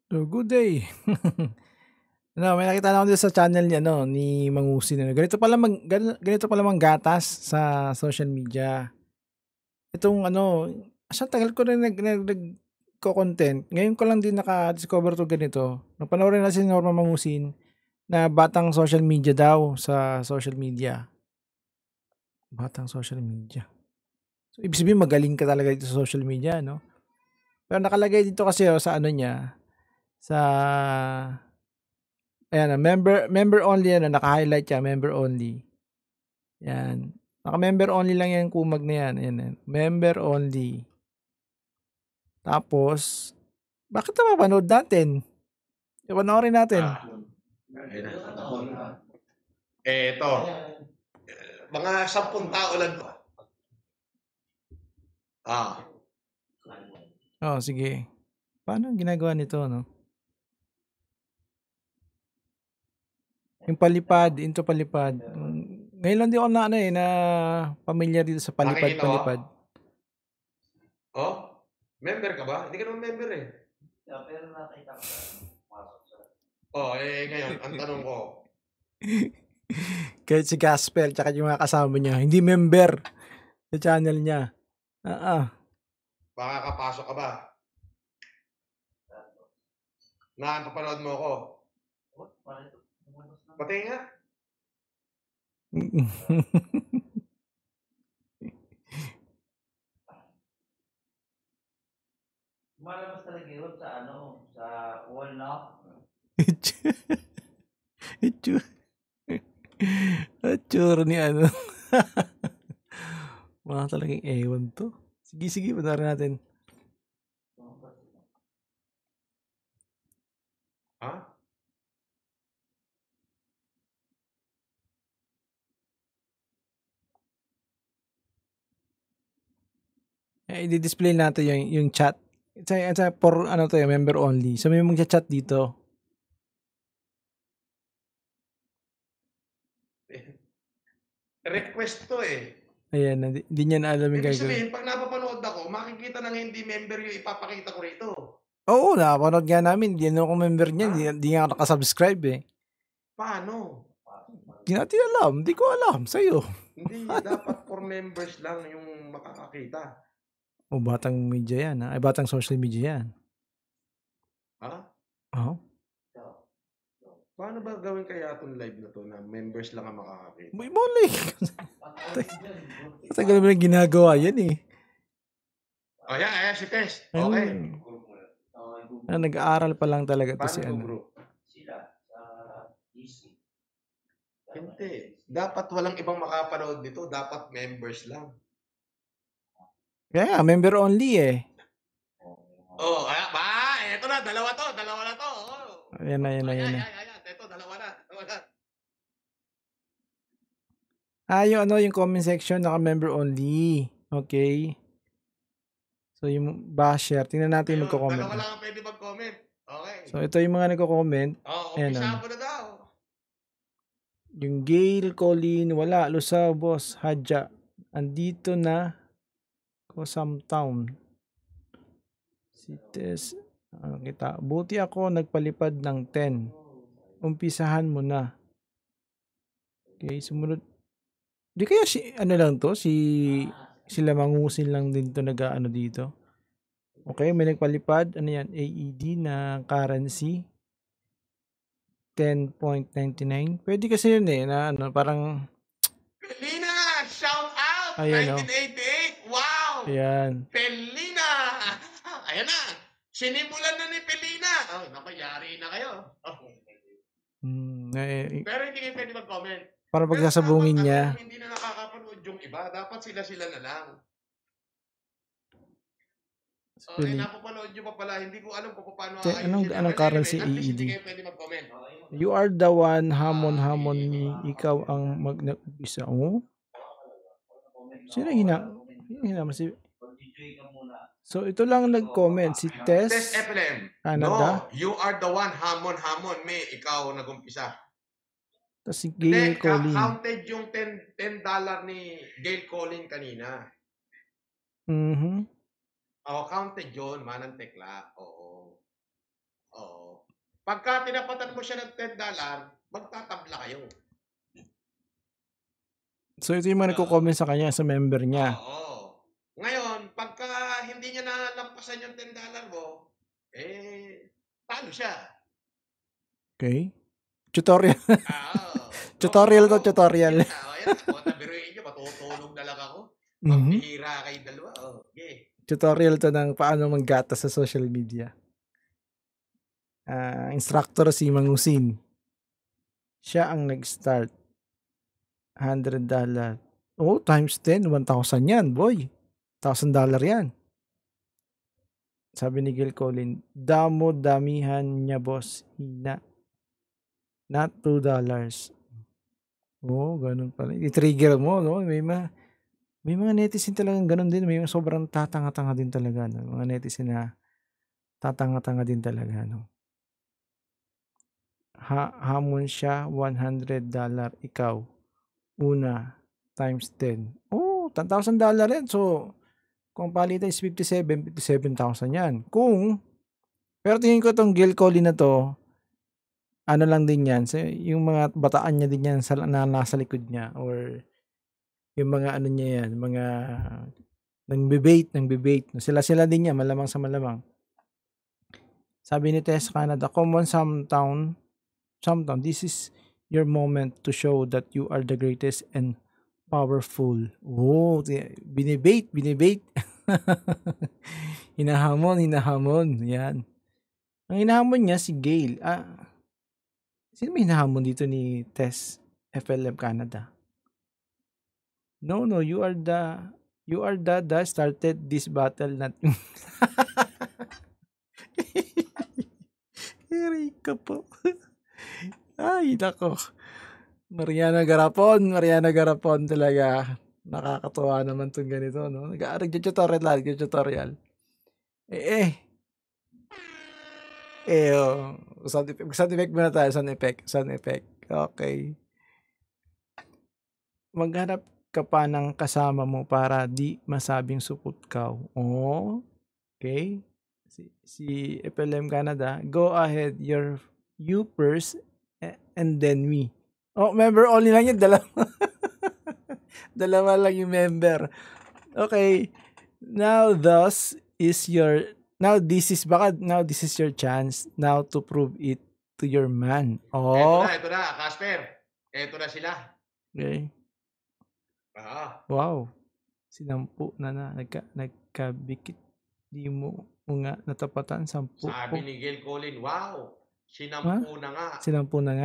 So, good day. No, may nakita na ako dito sa channel niya no ni Mangusin ano. Ganito pala manggatas sa social media. Itong ano, sa tagal ko rin content. Ngayon ko lang din naka-discover to ganito. Napanoorin na si Norma Mangusin na batang social media daw sa social media. Batang social media. So, ibig sabihin magaling ka talaga dito sa social media, no? Pero nakalagay dito kasi sa ano niya, sa ayan, member only yan, naka-highlight siya, member only. Yan. Naka-member only lang yan kumag na yan. Ayan, yan. Member only. Tapos, bakit na mapanood natin? Panoorin natin. Ito. Mga 10 tao lang. Oh, sige. Paano ginagawa nito, no? Yung palipad, into palipad. Ngayon lang di ako na na familiar dito sa palipad-palipad. Oh? Member ka ba? Hindi ka naman member eh. Yeah, pero nakita ko ngayon, ang tanong ko. Kahit si Gasper, tsaka yung mga kasama niya, hindi member sa channel niya. Makakapasok ka ba? Nakapapanood mo ako. Pati nga. Malabas talaga yun sa sa wall na. Itsura ni ano. Mga talagang ewan to. Sige, patarin natin. Ha? I-display natin yung chat. It's for ano to, member only. So may magcha-chat dito. Request to eh. Ayan, hindi niya na alam yung Ibig gagawin. sabihin, pag napapanood ako, makikita ng hindi member yung ipapakita ko rito. Oo, napapanood nga namin. Hindi na ako member niya. Hindi nga ako nakasubscribe eh. Paano? Hindi natin alam. Hindi ko alam. Sa'yo. Hindi, dapat for members lang yung makakakita. O, batang media yan. Ay, batang social media yan. Ha? Oo. Paano ba gawin kaya itong live na to na members lang ang makakakita? May mali. Tagal mo na ginagawa yan eh. Ayan, si Tess. Okay. Nag-aaral pa lang talaga to si ano. Bro? Sila sa DC. Hindi. Dapat walang ibang makapanood dito. Dapat members lang. Kaya member only eh. Ito na. Dalawa na to. Ayan na. Ito, dalawa na. Yung comment section, naka-member only. Okay. So, yung basher, tingnan natin yung magko-comment. Dalawa lang ang pwede mag-comment. Okay. So, ito yung mga nagko-comment. Umpisa mo na daw. Yung Gail, Colleen, wala. Lusaw, boss, Hadja. Andito na Kosam Town. Si Tess. Kita. Buti ako nagpalipad ng 10. Umpisahan mo na. Okay, sumunod. Di kaya sila Mangusin lang din to nag-ano dito. Okay, may nagpalipad. Ano yan? AED na currency. 10.99. Pwede kasi yun eh, na ano, parang... Pelina! Shout out! Ayan, 1988! Wow! Ayan. Pelina! Ayan na! Sinimulan na ni Pelina! Naku, yari na kayo. Pero hindi kayo pwede mag-comment. Para pagsasabungin niya. Hindi na nakakapanood yung iba. Dapat sila na lang. Napapanood nyo pa pala. Hindi ko alam kung paano anong currency AED? Hindi kayo pwede mag-comment. You are the one, hamon ni ikaw ang mag-umpisa. Oh? Sino hinama si... So, ito lang nag-comment. Si Tess FLM. Canada. No, you are the one, hamon, ikaw nag-umpisa. Tapos si Gail Colleen. Counted yung $10 ni Gail Colleen kanina. Mm-hmm. Counted yun, manang tekla. Oo. Oo. Pagka tinapatan mo siya ng $10, magtatabla kayo. So, ito yung mga nagko-comment sa kanya, sa member niya. Oo. Ngayon, pagka hindi niya nalampasan yung $10 mo, talo siya. Okay. Tutorial. Oo. Tutorial to, tutorial. Yan na. Ayan, ako, tabiruin niyo, matutulog na lang ako. Magbihira kayo dalawa. Okay. Tutorial to ng paano maggata sa social media. Instructor si Mangusin. Siya ang nag-start. $100. Oh, times 10, 1,000 yan, boy. $1,000 yan. Sabi ni Gil Colin, damo-damihan niya, boss. Hina. Not $2. Oh, ganun pala. I-trigger mo, no? May mga netizen talagang ganun din. May mga sobrang tatanga-tanga din talaga. No? Mga netizen na tatanga-tanga din talaga. No? Hamon siya, $100. Ikaw, una, times 10. Oh, $10,000 yan. So, kung palitan is 57,000 yan. Pero tingin ko itong Gil Colin na to, ano lang din yan. So, yung mga bataan niya din yan na nasa likod niya. Or, yung mga ano niya yan, mga nang-debate. Sila din yan, malamang sa malamang. Sabi ni Tess Canada, common sometown, this is your moment to show that you are the greatest and powerful. Oh, binibate. hinahamon. Yan. Ang hinahamon niya si Gail. Sino may hinahamon dito ni Tess FLM Canada? No, you are the started this battle not Erika po. Ay, nako. Mariana Garapon talaga. Nakakatuwa naman itong ganito, no? Nag-tutorial. Sound effect muna tayo. Sound effect. Okay. Maghanap ka pa ng kasama mo para di masabing supot ka. Oh, okay. Si FLM Canada, go ahead, you first and then me. Oh, member only lang yun, dalawa lang yung member. Okay. Now this is your chance now to prove it to your man. Oh. Ito na, Casper. Ito na sila. Okay. Wow. Sinampu na nagkabikit. Di mo nga natapatan 10. Sabi ni Gil Colin, wow. Sinampu na nga.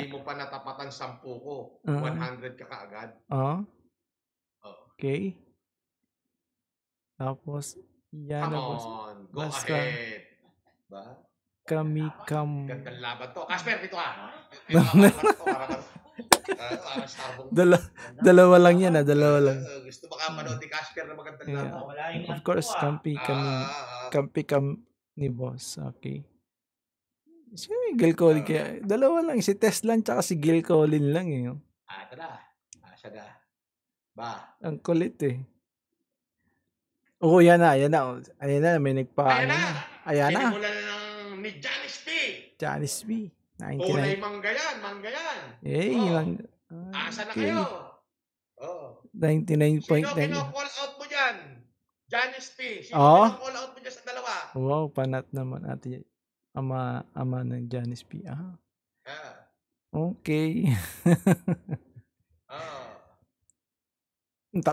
Di mo pa natapatan 10 ko. 100 ka kaagad. Okay. Tapos, yan na boss. Go ahead. Ba? Gandang laban to. Casper, dito ka. Dalawa lang yan, dalawa lang. Gusto makapanood ni Casper na magandang laban. Of course, kampi ni boss. Okay. Si Gil Colin kaya, dalawa lang. Si Tess lang, tsaka si Gil Colin lang eh. Ito na. Siya na. Ba? Ang kulit eh. Oo, yan na. May nagpa. Ayan na. Sinimulan na ni Janice P. Janice P. 99. Kulay mangga yan. Asa na kayo? 99.9. Sino kino-call out mo dyan? Janice P. Sino kino-call out mo dyan sa dalawa? Wow, panat naman ate. Ama ng Janice P. Okay.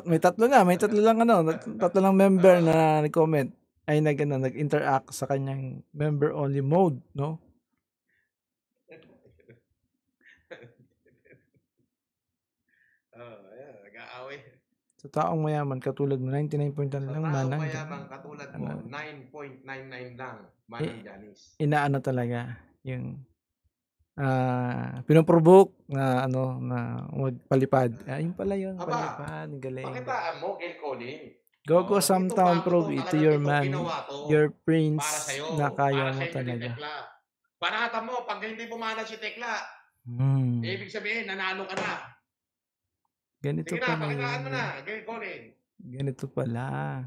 May tatlo lang tatlo lang member na nag-comment ay nag-interact sa kanyang member only mode, no? Nag-aaway. Sa taong mayaman katulad mo 99.9 lang manang. Sa taong mayaman katulad mo 9.99 lang manang Janice. Inaano talaga yung pinoprovoke na na magpalipad. Ayun pala yun, palipad, galing. Pakitaan mo, Gil Colin. Go sometime prove it to your man, your prince na kaya mo talaga. Panatan mo, pag hindi pumana si Tekla, ibig sabihin, nanalo ka na. Ganito sige na, pakitaan mo na, Gil Colin. Ganito pala.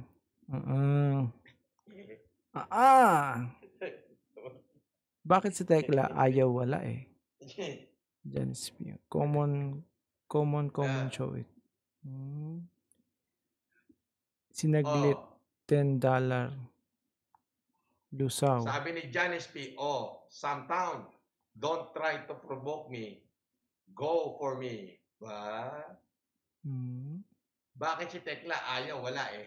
Bakit si Tekla ayaw wala eh? Janice P. Common Ah, show it. Sinaglit oh, $10 lusaw. sabi ni Janice P. Oh, Samtown, don't try to provoke me. Go for me. Ba? Bakit si Tekla ayaw? Wala eh.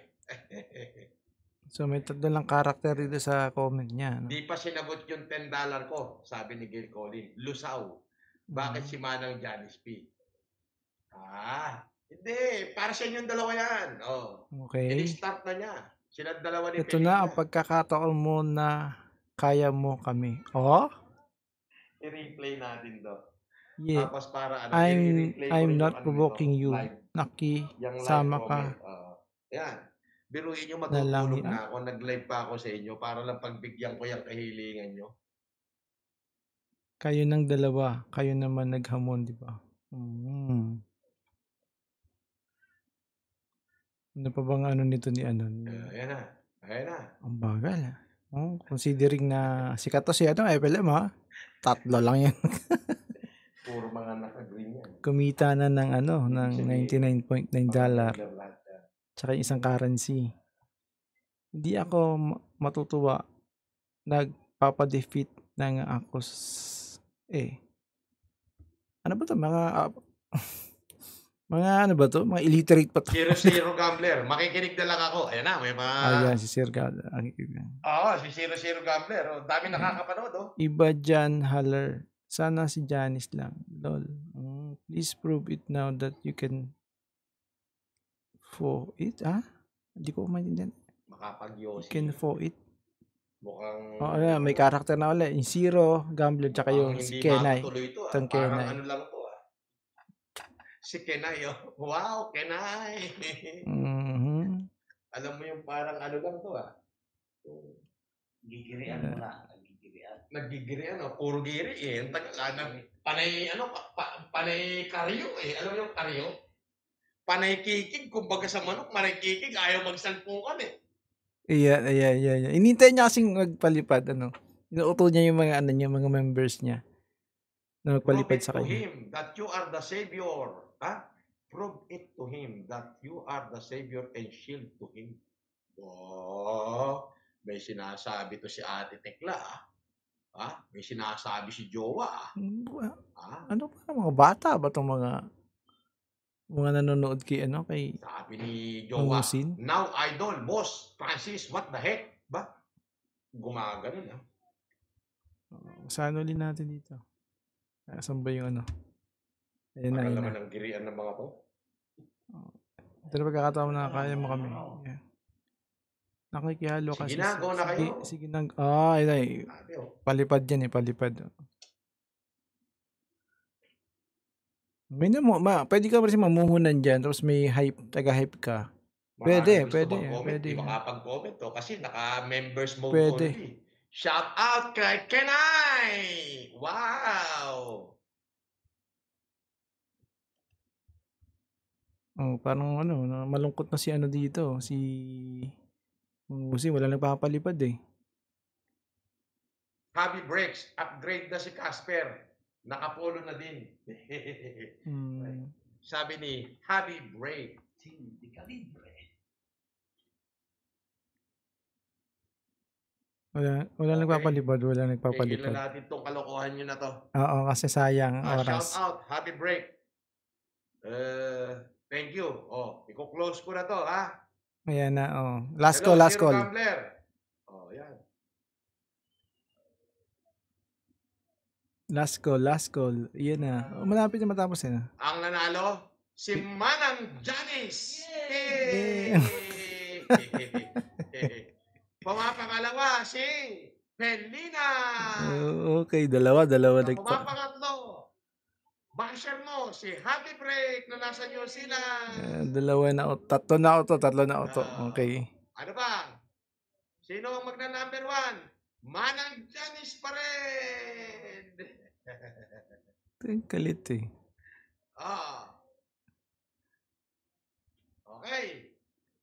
So may tatlo lang karakter dito sa comment niya. No? Di pa sinagot yung $10 ko, sabi ni Gil Colin. Lusaw. Bakit si Manang Janice P? Hindi. Para sa inyong dalawa yan. Oh. Okay. I-start na niya. Sila dalawa ni Ito na ang Felina. pagkakataon mo na kaya mo kami. Oh? I-replay natin to. Yeah. Tapos para ano, I'm i-replay ko rin yung not ano provoking nito, you. live. Naki, Yung live sama ka. comment. Yan. Biruin nyo, Nalang matutulog yan. na ako. Nag-live pa ako sa inyo para lang pagbigyan ko yung kahilingan nyo. Kayo ng dalawa. Kayo naman naghamon, di ba? Ano pa bang ano nito ni ano? Ayan na. Ayan na. Ang bagal. Oh, considering na sikat to si ano, FLM ha. 3 lang yan. Puro mga naka-green yan. Kumita na ng ano, ng $99.9. Tsaka yung isang currency. Hindi ako matutuwa. Nagpapadefeat ng ako ano ba to? Mga ano ba to? Mga illiterate pa to. Zero Gambler. Makikinig na lang ako. Ayan na, may mga... Ayan, si Sir God. Oo, si Zero Gambler. Oh, dami nakakapanood, oh. Iba dyan, haller. Sana si Janice lang. Lol. Please prove it now that you can for it, Hindi ko maintindihan. Makapag-yosi. You can for it. Mukhang... may karakter na ulit. Yung Zero, Gambler, tsaka yung si Kenai. Hindi ito, Itong parang Kenai. ano lang to, Si Kenai, oh. Wow, Kenai. Alam mo yung parang ano lang to, Gigirian mo na. Nagigirian, puro giri eh. Panay, panay karyo eh. Alam mo yung karyo? Panay kikig, kumbaga sa manok, panay kikig, ayaw magsalpukan eh. Iya. Inintay niya kasing magpalipad, Inuuto niya yung mga mga members niya na magpalipad sa kanya. Prove it to him that you are the savior. Prove it to him that you are the savior and shield to him. Oh, may sinasabi to si Ate Tekla, May sinasabi si Jowa, Ano pa mga bata ba itong mga nanonood kay sabi ni Jowa, Mangusin? now idol, boss, Francis, what the heck? Ba? Gumagano na. Saan ulit natin dito? Saan ba yung Ayan na, Tagal ayan naman na. ang girian ng mga to. Ito na pagkakataon na kaya mo kami. Yeah. Nakikihalo kasi. Sige na, go na kayo. Sige na. Ay. Palipad yan palipad. Pwede ka kasi mamuhunan dyan, tapos may hype, taga-hype ka. Pwede. Di makapag-comment to kasi naka-members mode Pwede. only. Shout out kay Kenai! Wow! Parang malungkot na si dito, si Mangusin, wala nagpapalipad eh. Happy breaks, upgrade na si Casper. Nakapolo na din. Sabi ni Happy Break. Wala nagpapalipad, Tigilan natin tong kalokohan nyo na to. Oo, kasi sayang oras. Shout out, Happy Break. Thank you. Iko-close ko na to, Ayan na, Last Hello, call. Zero Gambler. Yan. Last call. Iyan na. Malapit na matapos na. Ang nanalo, si Manang Janice. Yay! Pumapangalawa, si Felina. Okay, dalawa Pumapangatlo, basher mo, si Happy Break na nasa New Zealand. Tatlo na auto. Okay. Ano ba? Sino ang magna-number 1? Manang Janice pa rin. Ito yung kalit eh. Okay.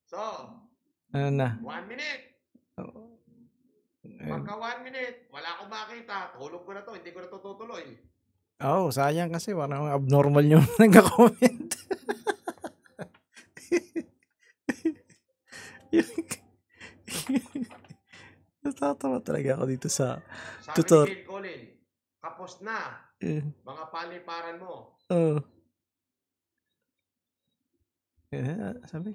So, Ano na? 1 minute. Pagka 1 minute, wala akong makita. Tulog ko na to. Hindi ko na to tutuloy. Oh, sayang kasi parang abnormal yung nagka-comment. Natatawa talaga ako dito sa Sabi tutor. ni Phil Collin, kapos na. Eh, Mga paliparan mo. oh. Sabi.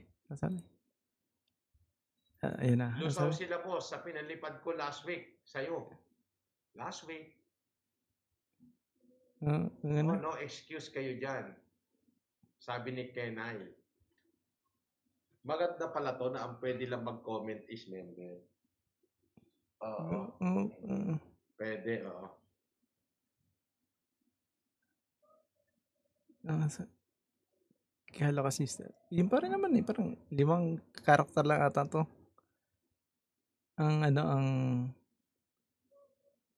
Ayun na. Lusaw Sabi. sila boss sa pinalipad ko last week sa'yo. Last week. Oh, no excuse kayo dyan. Sabi ni Kenay. Maganda pala to na ang pwede lang mag-comment is member. Oo. Pwede, oo. Kala kasi, yun pa rin naman eh. Parang 5 karakter lang ata to.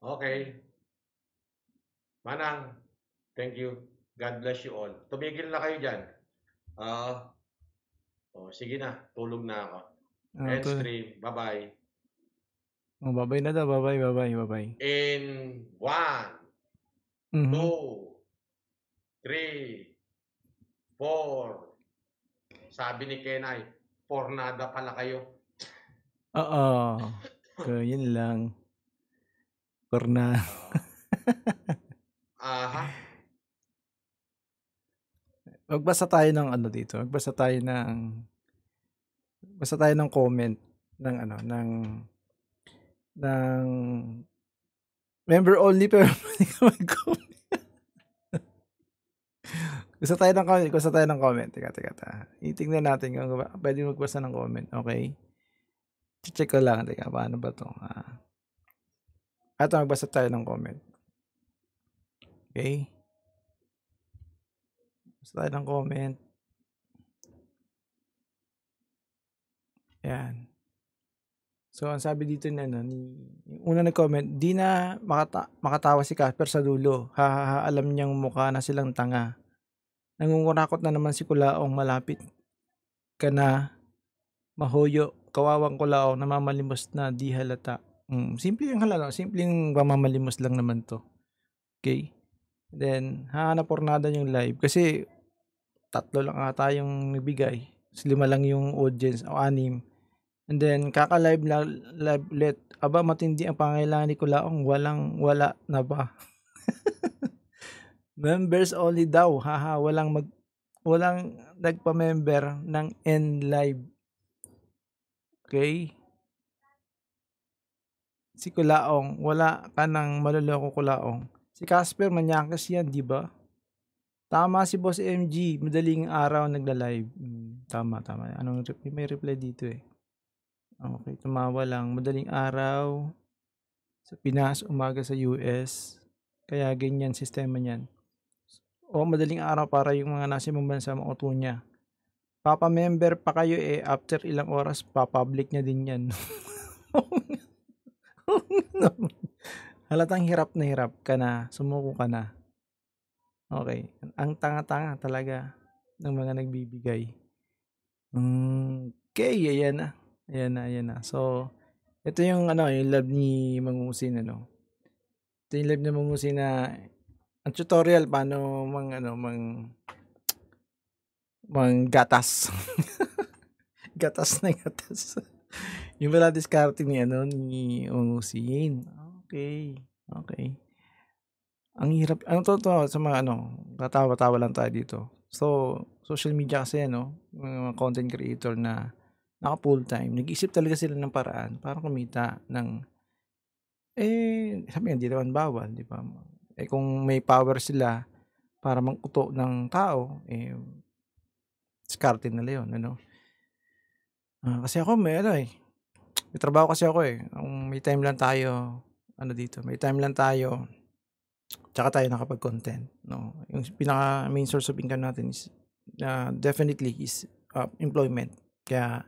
Okay. Manang, thank you. God bless you all. Tumigil na kayo dyan. Sige na. Tulog na ako. End stream. Bye-bye. Bye-bye na daw. Bye-bye. In 1, 2, 3, 4. Sabi ni Kenay, pornada pala kayo. Oo. Yun lang. Pornada. Aha. Magbasa tayo ng dito. Magbasa tayo ng comment ng member only pero hindi ka mag-comment. Gusto tayo ng comment. Teka. Itingnan natin kung pwede magbasa ng comment. Okay? Check ko lang. Teka, paano ba to? Ito, magbasa tayo ng comment. Okay? Magbasa tayo ng comment. Ayan. So, ang sabi dito yung una nag-comment, di na makatawa si Casper sa dulo. Alam niyang mukha na silang tanga. Nangungurakot na naman si Kulaong, malapit ka na mahoyo. Kawawang Kulaong, namamalimos na di halata. Simple yung simpleng pamamalimos lang naman to. Okay? Then, hahanap pornada yung live. Kasi, 3 lang ata yung nagbigay. 5 lang yung audience, o 6. And then, kaka-live ulit. Aba, matindi ang pangailangan ni Kulaong. Wala na ba? Members only daw. Haha, walang nagpa-member ng N-Live. Okay? Si Kulaong, wala ka nang maluloko Kulaong. Si Casper, manyakas yan, di ba? Tama si Boss MG, madaling araw nagla-live. Tama. May reply dito eh. Okay, tumawa lang. Madaling araw sa Pinas, umaga sa US. Kaya ganyan sistema niyan. O madaling araw para yung mga nasa ibang bansa mauto niya. Papa-member pa kayo after ilang oras, pa-public niya din yan. Halatang hirap na hirap ka na, sumuko ka na. Okay, ang tanga-tanga talaga ng mga nagbibigay. Okay, ayan na. So, ito yung yung love ni Mangusin Ito yung love ni Mangusin na ang tutorial paano gatas. gatas. Yung wala discarding ni Mangusin. Okay. Ang hirap, sa mga katawa-tawa lang tayo dito. So, social media kasi mga content creator na naka full time, nag-isip talaga sila ng paraan para kumita ng sabi nga, hindi naman bawal, di ba? Kung may power sila para mangkuto ng tao, diskarte nila yun, kasi ako may trabaho kasi ako may time lang tayo, may time lang tayo, tsaka tayo nakapag-content, yung pinaka main source of income natin is definitely is employment, kaya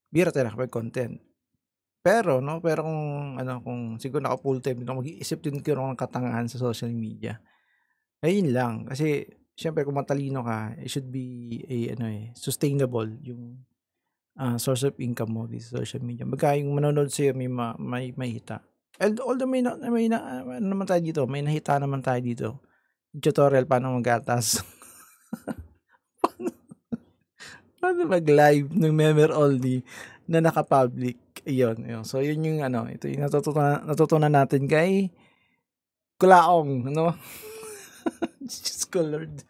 bira tayo nakapag-content. Pero kung siguro naka full time mag-iisip din kayo ng katangahan sa social media. Ayun lang, kasi syempre kung matalino ka, it should be sustainable yung source of income mo sa social media. Magka yung manonood sa'yo may hita. And although ano naman tayo dito, may nakita naman tayo dito. Tutorial paano maggatas. Paano mag-live ng member only na naka-public. Ayun. So, yun yung ito yung natutunan natin kay Kulaong, ano? Diyos ko Lord.